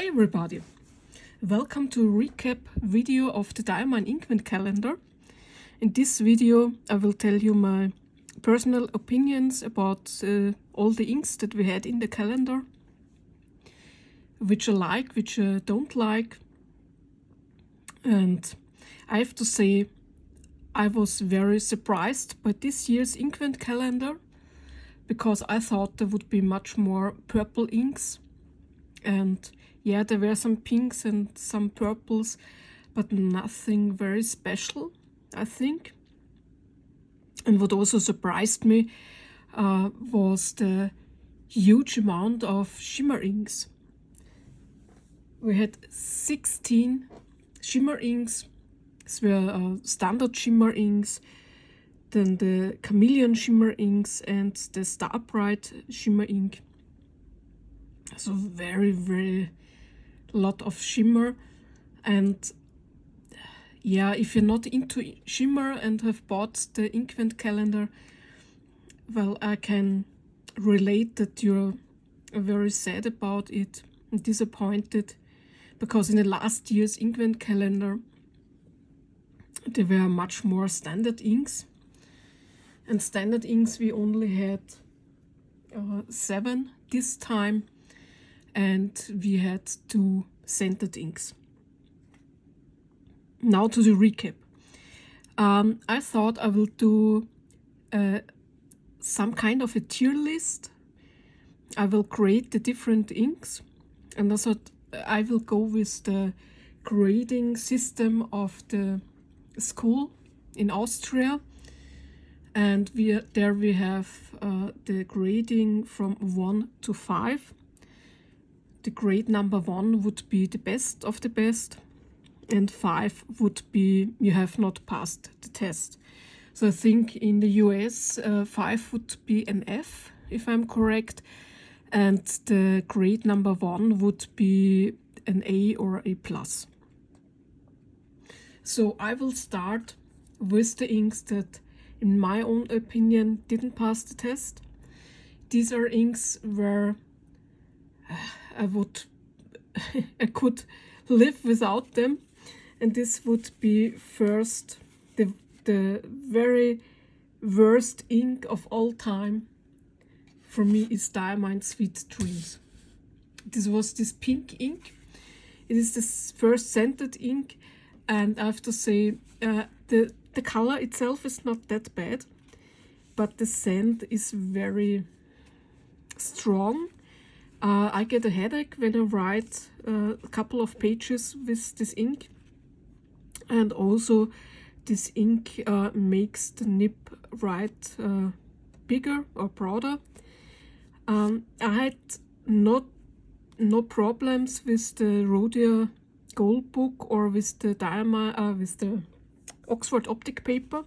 Hi everybody! Welcome to a recap video of the Diamine Inkvent calendar. In this video I will tell you my personal opinions about all the inks that we had in the calendar, which I like, which I don't like. And I have to say I was very surprised by this year's Inkvent calendar, because I thought there would be much more purple inks. And yeah, there were some pinks and some purples, but nothing very special, I think. And what also surprised me was the huge amount of shimmer inks. We had 16 shimmer inks. These were standard shimmer inks, then the chameleon shimmer inks and the star bright shimmer ink. So very lot of shimmer. And yeah, if you're not into shimmer and have bought the Inkvent calendar, well, I can relate that you're very sad about it and disappointed, because in the last year's Inkvent calendar there were much more standard inks, and standard inks we only had 7 this time, and we had 2 scented inks. Now to the recap. I thought I will do some kind of a tier list. I will create the different inks, and I thought I will go with the grading system of the school in Austria. And there we have the grading from 1 to 5. The grade number 1 would be the best of the best, and 5 would be you have not passed the test. So I think in the US 5 would be an F, if I'm correct, and the grade number 1 would be an A or A+. So I will start with the inks that, in my own opinion, didn't pass the test. These are inks where I could live without them, and this would be first the very worst ink of all time for me is Diamine Sweet Dreams. This was this pink ink. It is this first scented ink, and I have to say the color itself is not that bad, but the scent is very strong. I get a headache when I write a couple of pages with this ink, and also this ink makes the nib write bigger or broader. I had no problems with the Rhodia Gold Book or with the Diamine, with the Oxford optic paper.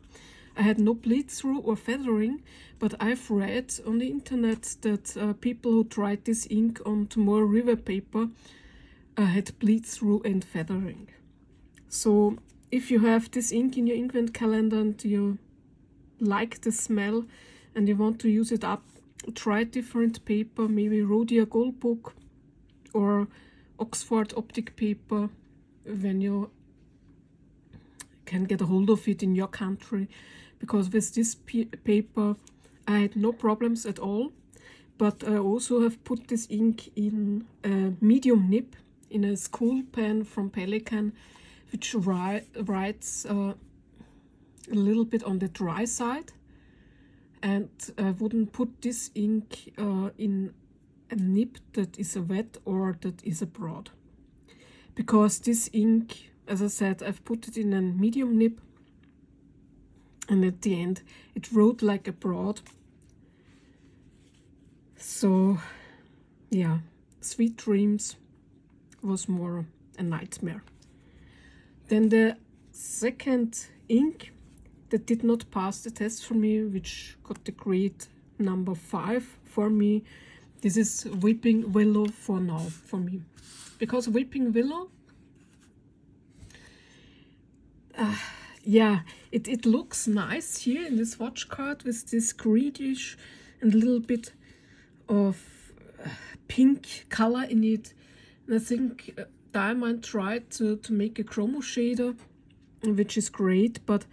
I had no bleed through or feathering, but I've read on the internet that people who tried this ink on Tomorrow River paper had bleed through and feathering. So if you have this ink in your Inkvent calendar and you like the smell and you want to use it up, try different paper, maybe Rhodia Gold Book or Oxford optic paper when you can get a hold of it in your country, because with this paper I had no problems at all. But I also have put this ink in a medium nib, in a school pen from Pelikan, which writes a little bit on the dry side, and I wouldn't put this ink in a nib that is a wet or that is a broad, because this ink, as I said, I've put it in a medium nib, and at the end it wrote like a broad. So yeah, Sweet Dreams was more a nightmare. Then the second ink that did not pass the test for me, which got the grade number 5 for me, this is Weeping Willow for now for me. Because Weeping Willow, yeah, it looks nice here in this watch card with this greenish and a little bit of pink color in it, I think Diamine tried to make a chromo shader, which is great, but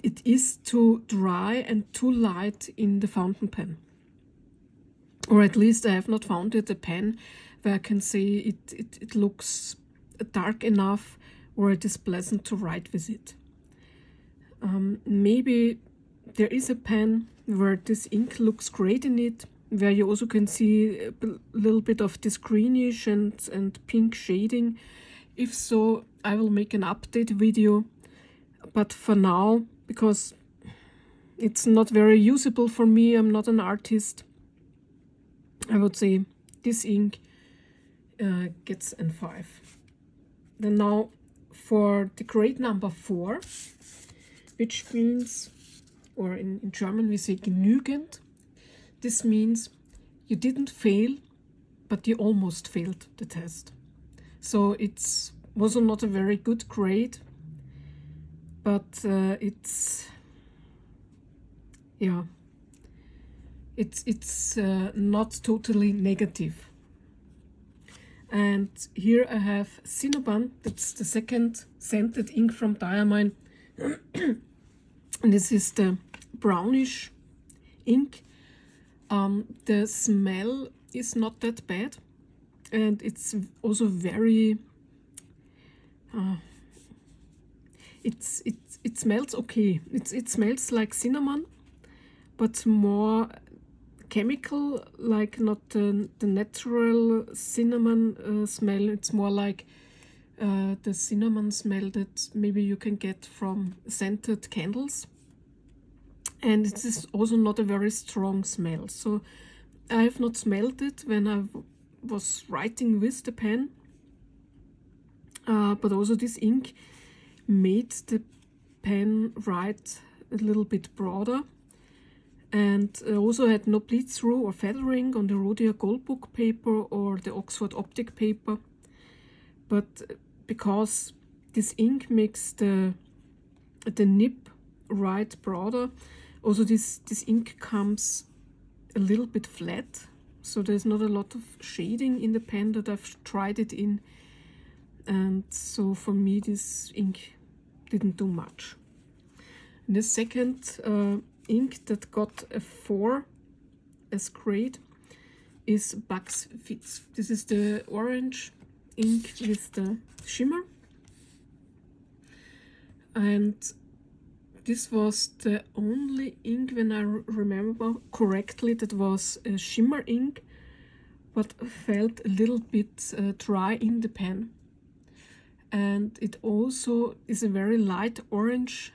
it is too dry and too light in the fountain pen. Or at least I have not found it a pen where I can say it looks dark enough or it is pleasant to write with it. Maybe there is a pen where this ink looks great in it, where you also can see a little bit of this greenish and pink shading. If so, I will make an update video. But for now, because it's not very usable for me, I'm not an artist, I would say this ink gets an 5. Then now for the grade number 4, which means, or in German we say genügend. This means you didn't fail, but you almost failed the test. So it's also not a very good grade, but it's not totally negative. And here I have Cinnabon, that's the second scented ink from Diamine. And this is the brownish ink. The smell is not that bad, and it's also very it smells okay. It smells like cinnamon, but more chemical, like not the natural cinnamon smell. It's more like the cinnamon smell that maybe you can get from scented candles. And it is also not a very strong smell. So I have not smelled it when I was writing with the pen. But also this ink made the pen write a little bit broader. And also had no bleed through or feathering on the Rhodia Goldbook paper or the Oxford Optic paper. But because this ink makes the nib write broader, also this ink comes a little bit flat. So there's not a lot of shading in the pen that I've tried it in. And so for me this ink didn't do much. And the second ink that got a 4 as grade is Bugs Fizz. This is the orange ink with the shimmer. And this was the only ink, when I remember correctly, that was a shimmer ink, but felt a little bit dry in the pen. And it also is a very light orange.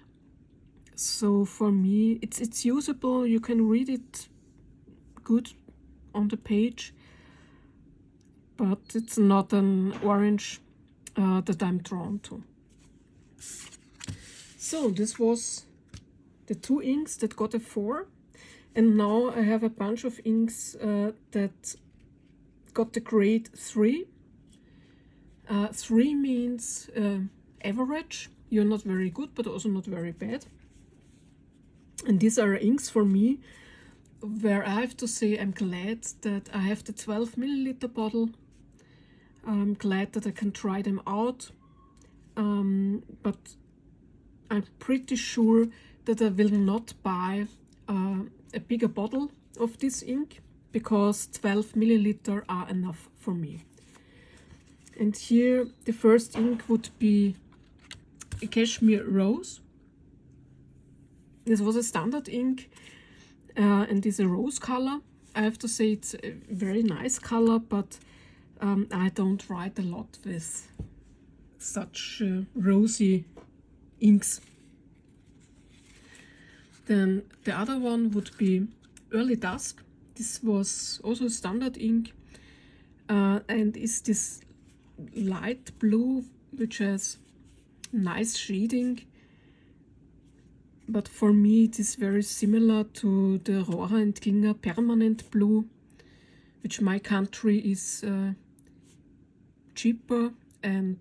So for me, it's usable. You can read it good on the page, but it's not an orange that I'm drawn to. So this was the 2 inks that got a 4, and now I have a bunch of inks that got the grade 3. 3 means average. You're not very good, but also not very bad. And these are inks for me where I have to say I'm glad that I have the 12 milliliter bottle. I'm glad that I can try them out, but I'm pretty sure that I will not buy a bigger bottle of this ink, because 12 milliliter are enough for me. And here the first ink would be a Cashmere Rose. This was a standard ink and is a rose color. I have to say it's a very nice color, but I don't write a lot with such rosy inks. Then the other one would be Early Dusk. This was also a standard ink and is this light blue, which has nice shading. But for me it is very similar to the Rohrer & Klinger Permanent Blue, which my country is cheaper, and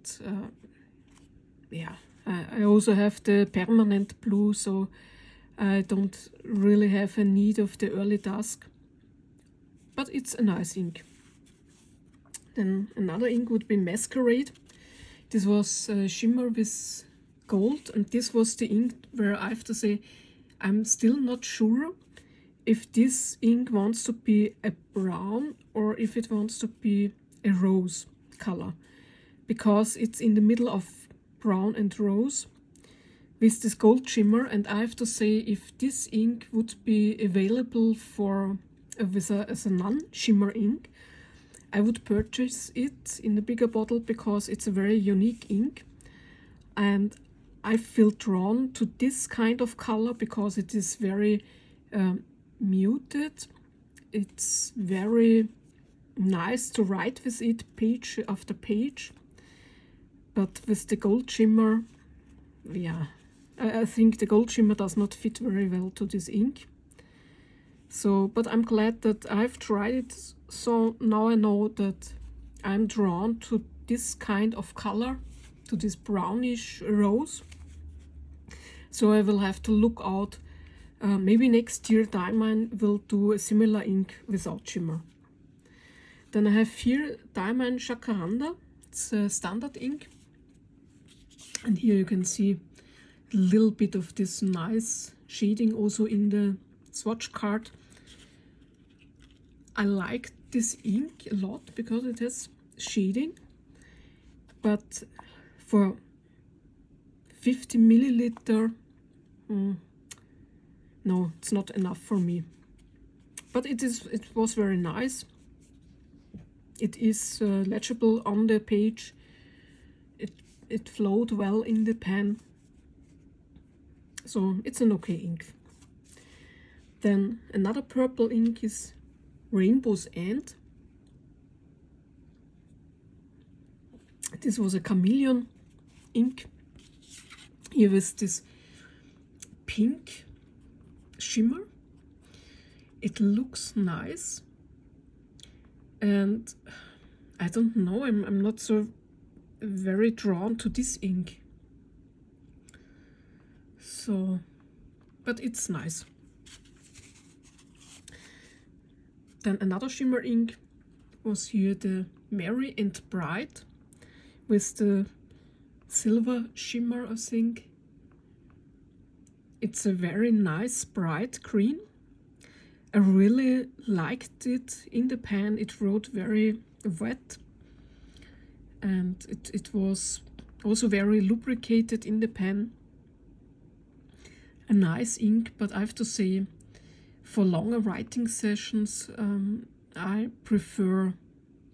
I also have the Permanent Blue, so I don't really have a need of the Early Dusk, but it's a nice ink. Then another ink would be Masquerade. This was shimmer with gold, and this was the ink where I have to say I'm still not sure if this ink wants to be a brown or if it wants to be a rose color, because it's in the middle of brown and rose with this gold shimmer. And I have to say, if this ink would be available for as a non-shimmer ink, I would purchase it in a bigger bottle because it's a very unique ink, and I feel drawn to this kind of color because it is very muted. It's very nice to write with it page after page, but with the gold shimmer, yeah, I think the gold shimmer does not fit very well to this ink. So, but I'm glad that I've tried it, so now I know that I'm drawn to this kind of color, to this brownish rose. So I will have to look out. Maybe next year Diamine will do a similar ink without shimmer. Then I have here Diamine Jacaranda. It's a standard ink. And here you can see a little bit of this nice shading also in the swatch card. I like this ink a lot because it has shading, but for 50 milliliter, no, it's not enough for me. But it was very nice. It is legible on the page. It flowed well in the pen. So it's an okay ink. Then another purple ink is Rainbow's End. This was a chameleon ink. Here with this pink shimmer. It looks nice, and I don't know, I'm not so very drawn to this ink. So, but it's nice. Then another shimmer ink was here the Merry and Bright with the silver shimmer, I think. It's a very nice bright green. I really liked it in the pen. It wrote very wet, and it was also very lubricated in the pen. A nice ink, but I have to say, for longer writing sessions, I prefer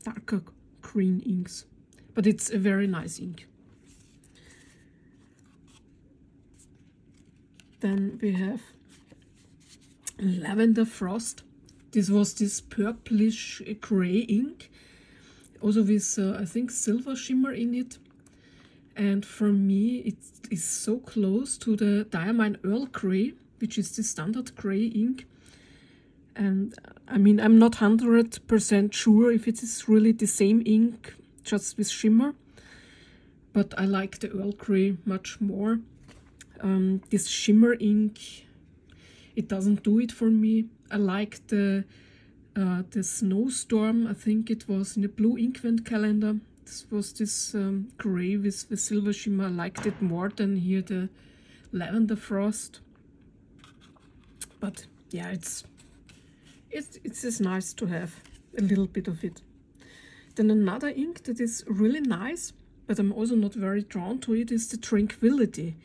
darker green inks, but it's a very nice ink. Then we have Lavender Frost. This was this purplish gray ink, also with I think silver shimmer in it. And for me it is so close to the Diamine Earl Grey, which is the standard gray ink. And I mean, I'm not 100% sure if it is really the same ink, just with shimmer, but I like the Earl Grey much more. This shimmer ink, it doesn't do it for me. I like the Snowstorm, I think it was in the blue Inkvent calendar. This was this gray with the silver shimmer. I liked it more than here the Lavender Frost. But yeah, it's just nice to have a little bit of it. Then another ink that is really nice, but I'm also not very drawn to it, is the Tranquility.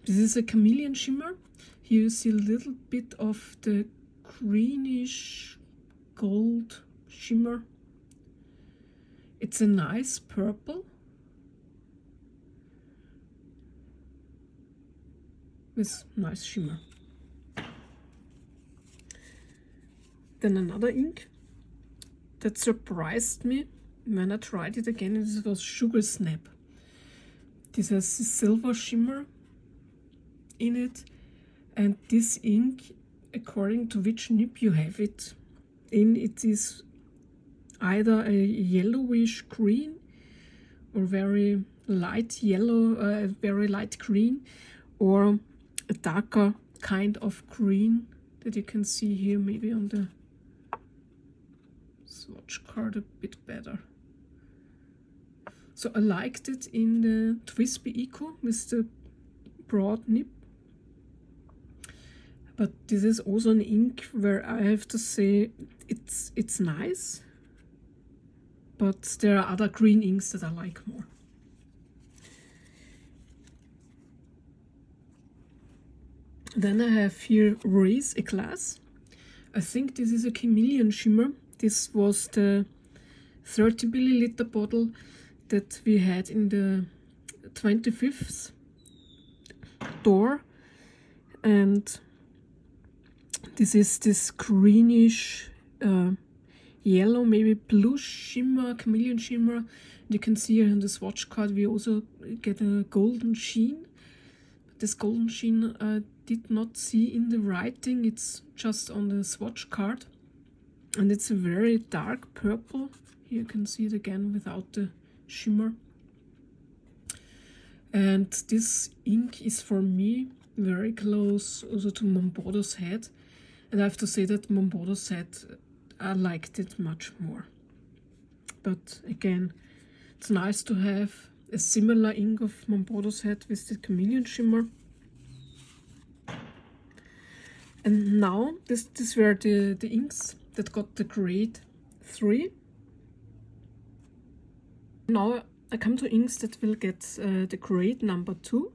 This is a chameleon shimmer. Here you see a little bit of the greenish gold shimmer. It's a nice purple with nice shimmer. Then another ink that surprised me when I tried it again, it was Sugar Snap. This has a silver shimmer in it, and this ink, according to which nib you have it in, it is either a yellowish green or very light yellow, very light green, or a darker kind of green that you can see here maybe on the swatch card a bit better. So I liked it in the Twisby Eco with the broad nib. But this is also an ink where I have to say it's nice, but there are other green inks that I like more. Then I have here Raise a Glass. I think this is a chameleon shimmer. This was the 30 milliliter bottle that we had in the 25th door, and this is this greenish yellow, maybe blue shimmer, chameleon shimmer. You can see here in the swatch card we also get a golden sheen. This golden sheen I did not see in the writing, it's just on the swatch card. And it's a very dark purple. Here you can see it again without the shimmer. And this ink is for me very close also to Mombodo's Head. And I have to say that Mombodo's Head, I liked it much more. But again, it's nice to have a similar ink of Mombodo's Head with the chameleon shimmer. And now, these were the inks that got the grade 3. Now I come to inks that will get the grade number 2.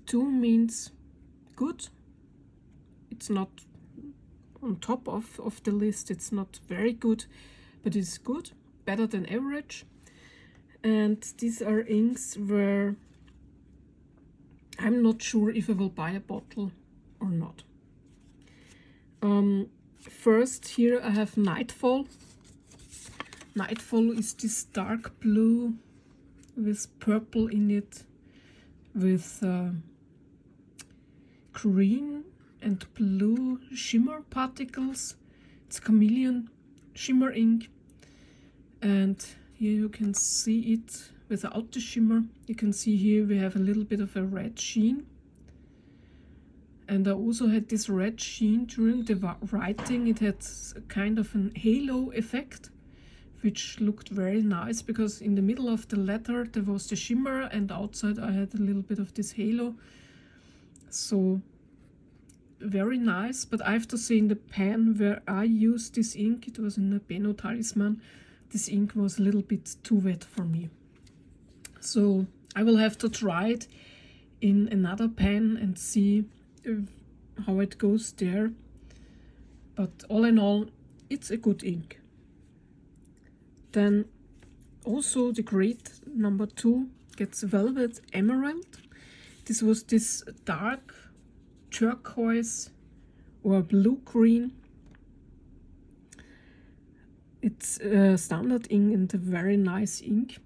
2 means good. It's not on top of the list, it's not very good, but it's good, better than average. And these are inks where I'm not sure if I will buy a bottle or not. First, here I have Nightfall. Nightfall is this dark blue with purple in it, with green and blue shimmer particles. It's chameleon shimmer ink, and here you can see it without the shimmer. You can see here we have a little bit of a red sheen, and I also had this red sheen during the writing. It had a kind of an halo effect, which looked very nice, because in the middle of the letter there was the shimmer and outside I had a little bit of this halo. So very nice. But I have to say, in the pen where I used this ink, it was in the Benno Talisman, this ink was a little bit too wet for me. So I will have to try it in another pen and see how it goes there. But all in all, it's a good ink. Then also the grade number 2 gets Velvet Emerald. This was this dark turquoise or blue-green. It's a standard ink and a very nice ink.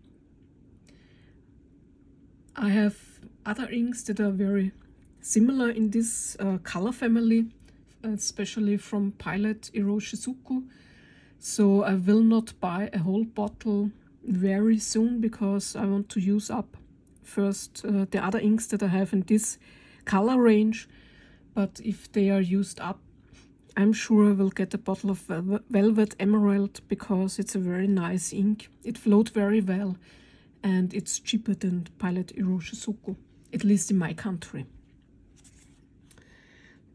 I have other inks that are very similar in this color family, especially from Pilot Iroshizuku. So I will not buy a whole bottle very soon, because I want to use up first the other inks that I have in this color range. But if they are used up, I'm sure I will get a bottle of Velvet Emerald, because it's a very nice ink. It flowed very well and it's cheaper than Pilot Iroshizuku, at least in my country.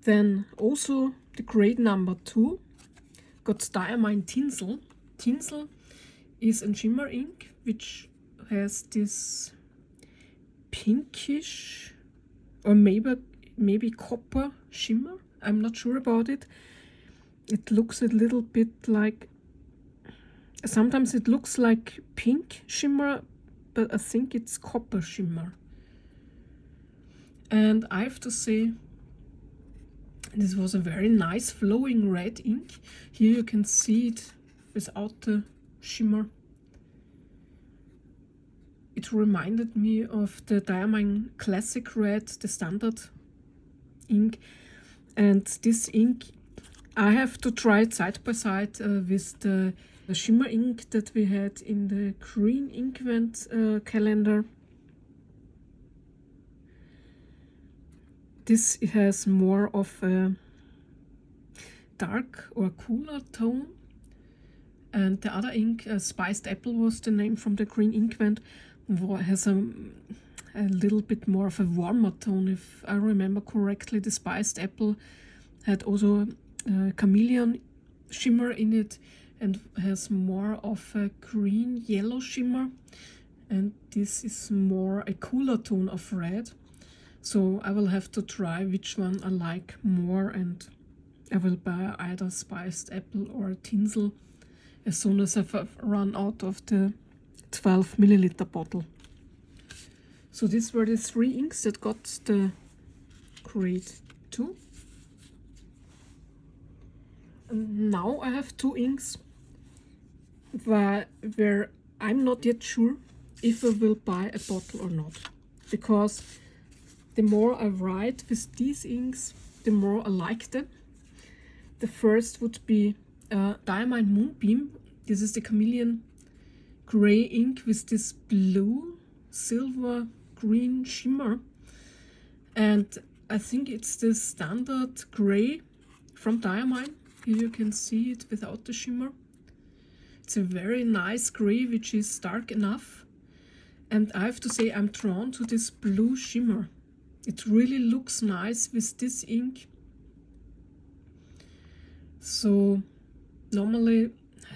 Then also the grade number 2 got Diamine Tinsel. Tinsel is a shimmer ink which has this pinkish or maybe copper shimmer. I'm not sure about it. It looks a little bit like, sometimes it looks like pink shimmer, but I think it's copper shimmer. And I have to say, this was a very nice flowing red ink. Here you can see it without the shimmer. It reminded me of the Diamine Classic Red, the standard ink. And this ink, I have to try it side by side with the shimmer ink that we had in the green Inkvent calendar. This has more of a dark or cooler tone, And the other ink, Spiced Apple was the name from the green Inkvent, has a little bit more of a warmer tone, if I remember correctly. The Spiced Apple had also a chameleon shimmer in it and has more of a green yellow shimmer, and this is more a cooler tone of red. So I will have to try which one I like more, and I will buy either Spiced Apple or Tinsel as soon as I've run out of the 12 milliliter bottle. So these were the 3 inks that got the grade 2. And now I have 2 inks where I'm not yet sure if I will buy a bottle or not. Because the more I write with these inks, the more I like them. The first would be Diamine Moonbeam. This is the chameleon gray ink with this blue, silver, green shimmer. And I think it's the standard gray from Diamine. Here you can see it without the shimmer. It's a very nice gray, which is dark enough. And I have to say I'm drawn to this blue shimmer. It really looks nice with this ink. So normally,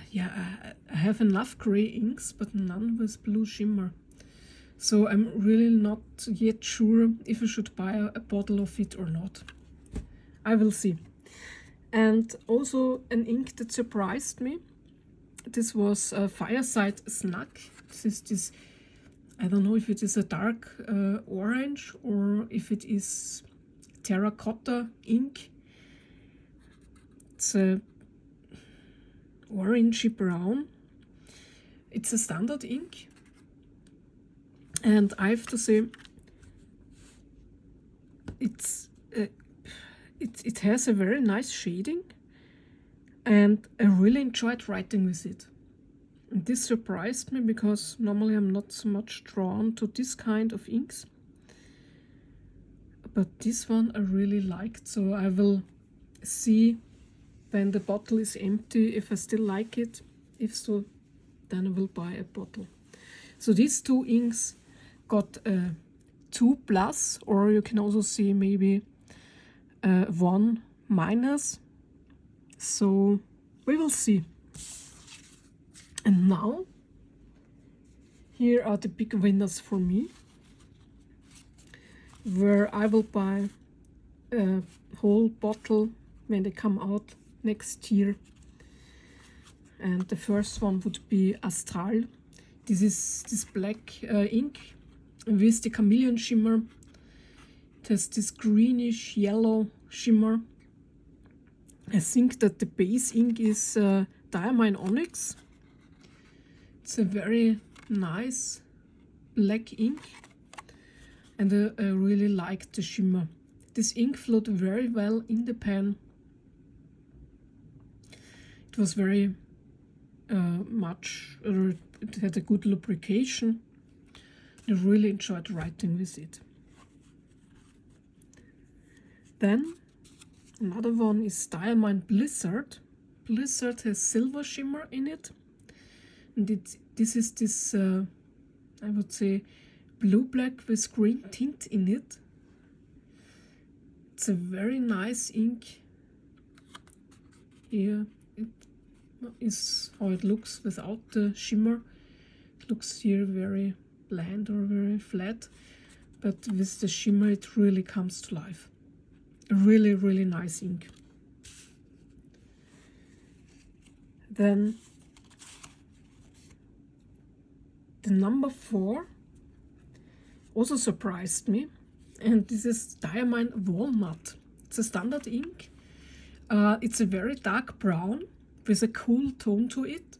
yeah, I have enough gray inks, but none with blue shimmer. So I'm really not yet sure if I should buy a bottle of it or not. I will see. And also an ink that surprised me. This was a Fireside Snack. This I don't know if it is a dark orange or if it is terracotta ink. It's a orangey brown. It's a standard ink, and I have to say it has a very nice shading, and I really enjoyed writing with it. And this surprised me because normally I'm not so much drawn to this kind of inks, but this one I really liked. So I will see when the bottle is empty if I still like it. If so, then I will buy a bottle. So these 2 inks got a 2+, or you can also see maybe 1-. So we will see. And now here are the big winners for me, where I will buy a whole bottle when they come out next year. And the first one would be Astral. This is this black ink with the chameleon shimmer. It has this greenish yellow shimmer. I think that the base ink is Diamine Onyx. It's a very nice black ink, and I really like the shimmer. This ink flowed very well in the pen. It was very it had a good lubrication. I really enjoyed writing with it. Then another one is Diamine Blizzard. Blizzard has silver shimmer in it, and this is this I would say blue-black with green tint in it. It's a very nice ink. Here it is how it looks without the shimmer. It looks here very bland or very flat, but with the shimmer it really comes to life. A really, really nice ink. Then the number 4 also surprised me, and this is Diamine Walnut. It's a standard ink. It's a very dark brown with a cool tone to it,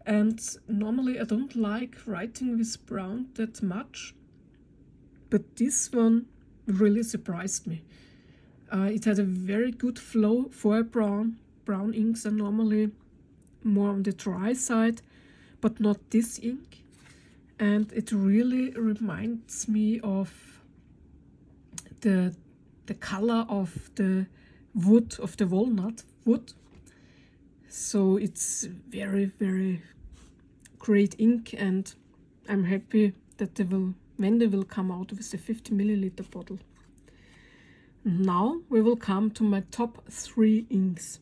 and normally I don't like writing with brown that much, but this one really surprised me. It had a very good flow for a brown. Brown inks are normally more on the dry side, but not this ink. And it really reminds me of the color of the wood, of the walnut wood. So it's very, very great ink, and I'm happy that when they will come out with the 50 milliliter bottle. Now we will come to my top 3 inks.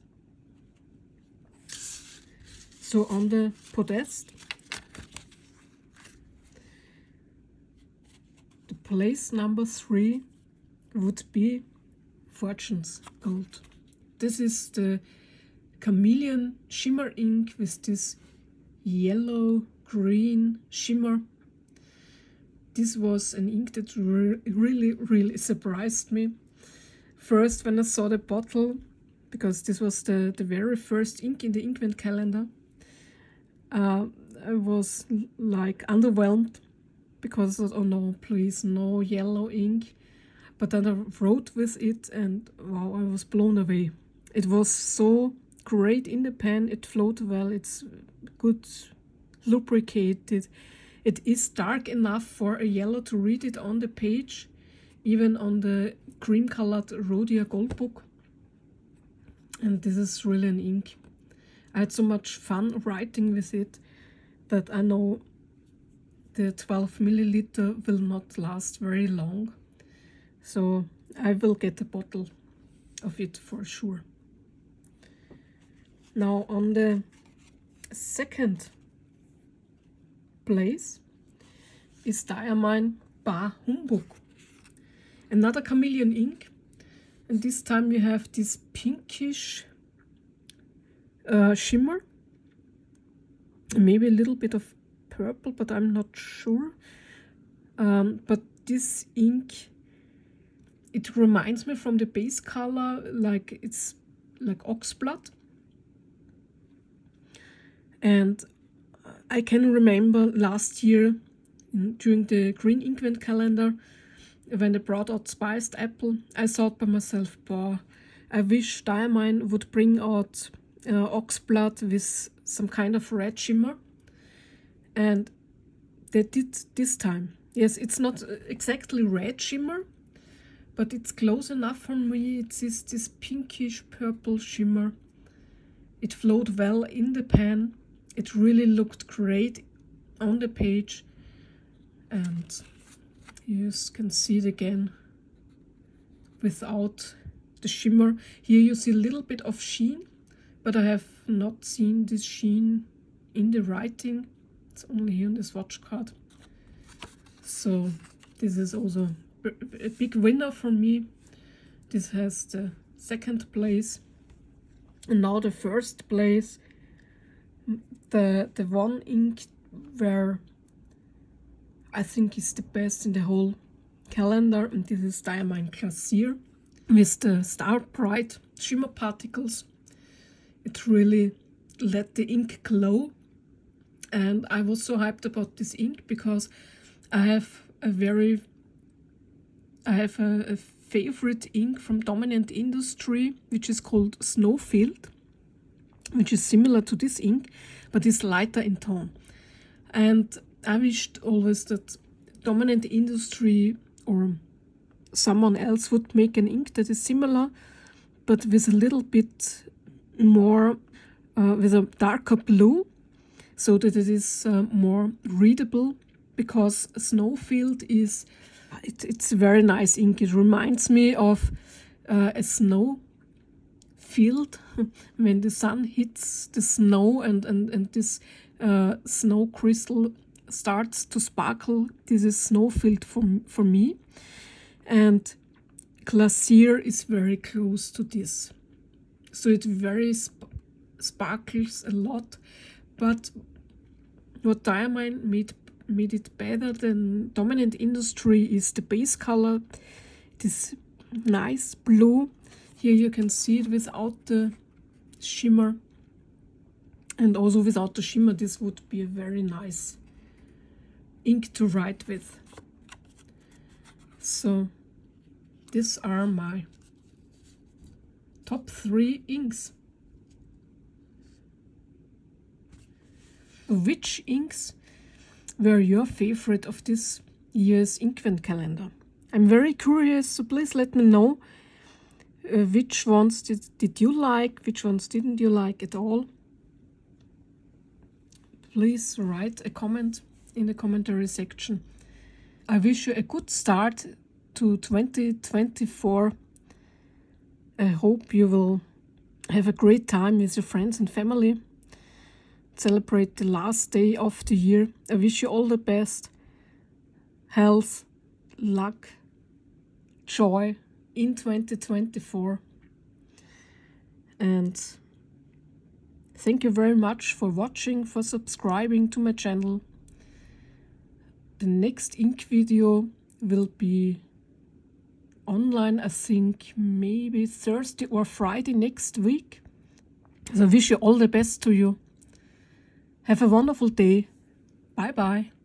So on the podest, the place number 3 would be Fortune's Gold. This is the Chameleon Shimmer ink with this yellow-green shimmer. This was an ink that really surprised me. First, when I saw the bottle, because this was the very first ink in the Inkvent calendar, I was like underwhelmed because oh no, please, no yellow ink. But then I wrote with it and wow, I was blown away. It was so great in the pen, it flowed well, it's good lubricated. It is dark enough for a yellow to read it on the page, even on the cream colored Rhodia Gold book. And this is really an ink. I had so much fun writing with it that I know the 12 milliliter will not last very long. So I will get a bottle of it for sure. Now on the second place is Diamine Bar Humbug. Another chameleon ink, and this time we have this pinkish shimmer, maybe a little bit of purple, but I'm not sure. But this ink, it reminds me from the base color, like it's like oxblood. And I can remember last year during the Green Inkvent calendar, when they brought out Spiced Apple, I thought by myself, boah, I wish Diamine would bring out oxblood with some kind of red shimmer. And they did this time. Yes, it's not exactly red shimmer, but it's close enough for me. It's this pinkish purple shimmer. It flowed well in the pen. It really looked great on the page. And you can see it again without the shimmer. Here you see a little bit of sheen, but I have not seen this sheen in the writing. It's only here on the swatch card. So this is also a big winner for me. This has the second place. And now the first place, the one ink where I think is the best in the whole calendar, and this is Diamine Glacier with the Star Bright shimmer particles. It really let the ink glow, and I was so hyped about this ink because I have a favorite ink from Dominant Industry, which is called Snowfield, which is similar to this ink, but is lighter in tone. And I wished always that Dominant Industry or someone else would make an ink that is similar, but with a little bit more, with a darker blue, so that it is more readable, because Snowfield is, it's a very nice ink. It reminds me of a snow field when the sun hits the snow and this snow crystal starts to sparkle. This is Snowfield for me, and Glacier is very close to this, so it very sparkles a lot. But what Diamine made it better than Dominant Industry is the base color, this nice blue. Here you can see it without the shimmer, and also without the shimmer this would be a very nice ink to write with. So these are my top 3 inks. Which inks were your favorite of this year's Inkvent calendar? I'm very curious, so please let me know which ones did you like, which ones didn't you like at all. please write a comment in the commentary section. I wish you a good start to 2024. I hope you will have a great time with your friends and family. Celebrate the last day of the year. I wish you all the best. Health, luck, joy in 2024. And thank you very much for watching, for subscribing to my channel. The next ink video will be online, I think maybe Thursday or Friday next week. So I wish you all the best to you. Have a wonderful day. Bye bye.